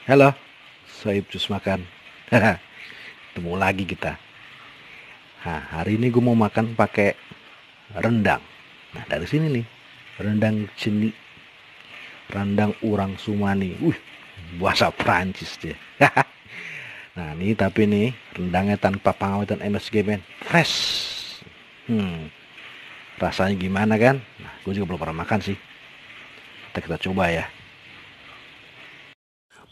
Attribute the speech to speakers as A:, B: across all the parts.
A: Halo, Soib Cus Makan. Ketemu lagi kita. Nah, hari ini gue mau makan pakai rendang. Nah, dari sini nih, rendang ceni, rendang urang Sumani. Bahasa Prancis dia. Nah, ini tapi nih rendangnya tanpa pengawetan MSG, men. Fresh. Rasanya gimana kan? Nah, gue juga belum pernah makan sih. Kita coba ya.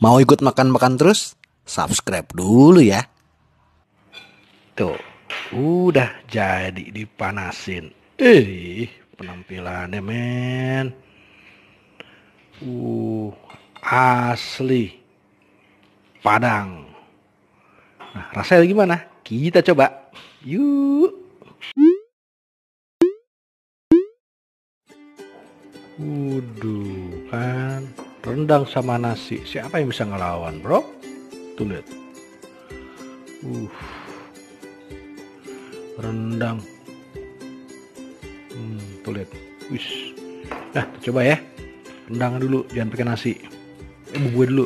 A: Mau ikut makan-makan terus? Subscribe dulu ya. Tuh, udah jadi dipanasin. Penampilannya men. Asli Padang. Nah, rasanya gimana? Kita coba. Yuk. Kan rendang sama nasi. Siapa yang bisa ngelawan, bro? Tuh lihat. Rendang. Tuh lihat. Wis. Nah, coba ya. Rendang dulu, jangan pakai nasi. Bumbu dulu.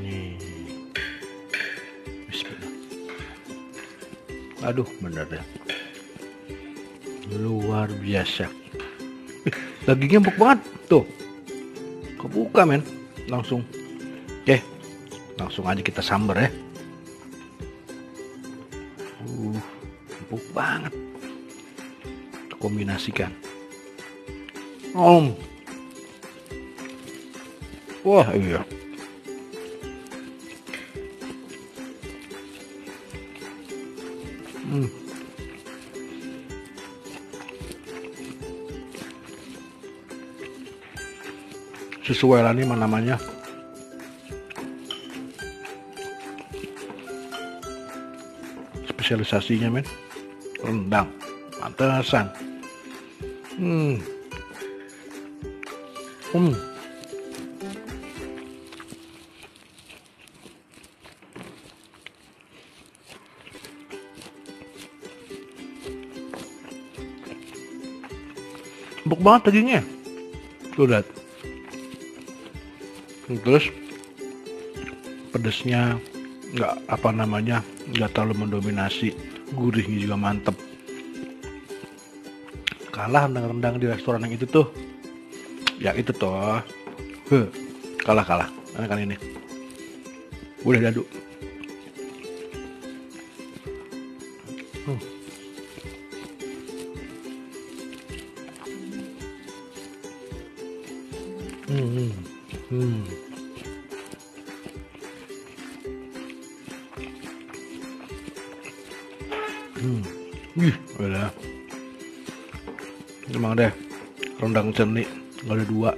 A: Nih. Bismillah. Aduh, bener deh. Luar biasa. Dagingnya empuk banget. Tuh. Kebuka, men. Langsung. Oke. Langsung aja kita sambar ya. Empuk banget. Kombinasikan. Wah, iya. Sesuai lah nih namanya. Spesialisasinya, men. Rendang. Pantesan. Empuk banget dagingnya. Tuh lihat. Terus pedesnya nggak terlalu mendominasi, gurihnya juga mantep. Kalah rendang di restoran yang itu tuh, yang itu toh, kalah kan ini udah dadu. Udah. Emang deh, rendang ceni nggak ada dua.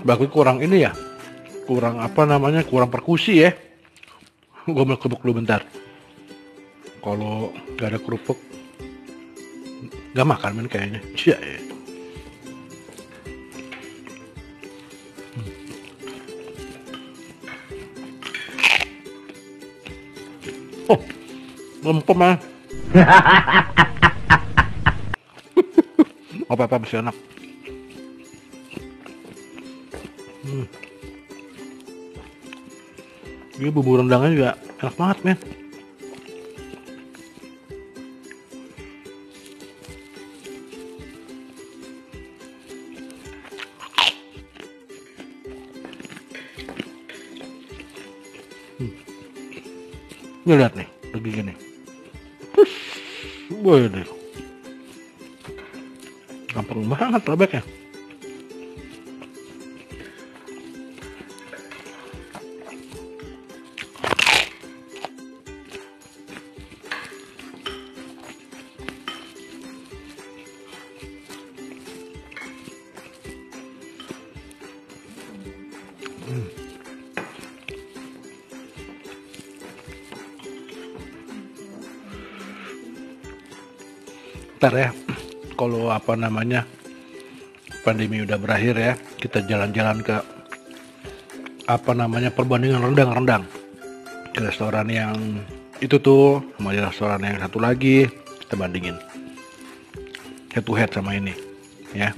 A: Bagus kurang ini ya, kurang perkusi ya. Gue mau kerupuk dulu bentar. Kalau gak ada kerupuk gak makan, men, kayaknya. Iya. Oh, lempem ya. Apa masih enak. Ini bumbu rendangnya juga enak banget, men. Ini lihat nih, begini. Wah, deh. Gampang banget robeknya. Ntar ya, kalau apa namanya pandemi udah berakhir ya, kita jalan-jalan ke apa namanya perbandingan rendang ke restoran yang itu tuh sama restoran yang satu lagi, kita bandingin head to head sama ini ya.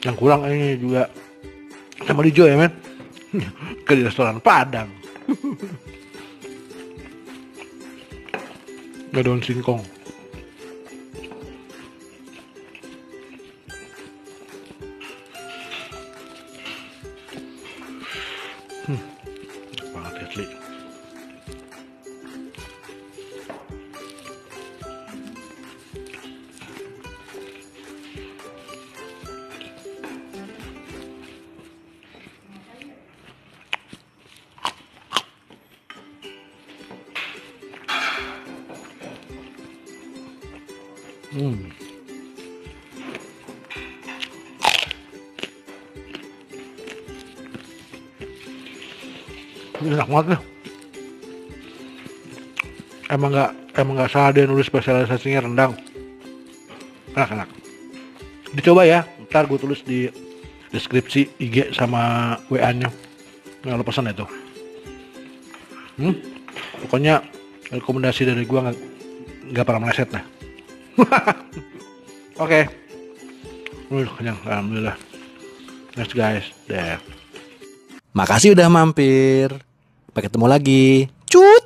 A: Yang kurang ini juga sama Lijo ya men. Ke restoran Padang. Gak daun singkong. Enak banget asli. Enak banget tuh. Emang nggak salah dia nulis spesialisasinya rendang. Enak. Dicoba ya. Ntar gue tulis di deskripsi IG sama WA-nya. Nggak lo pesan itu. Pokoknya rekomendasi dari gue nggak pernah meleset lah. Oke. Kenyang, alhamdulillah. Next guys, there.
B: Makasih udah mampir. Sampai ketemu lagi. Cut.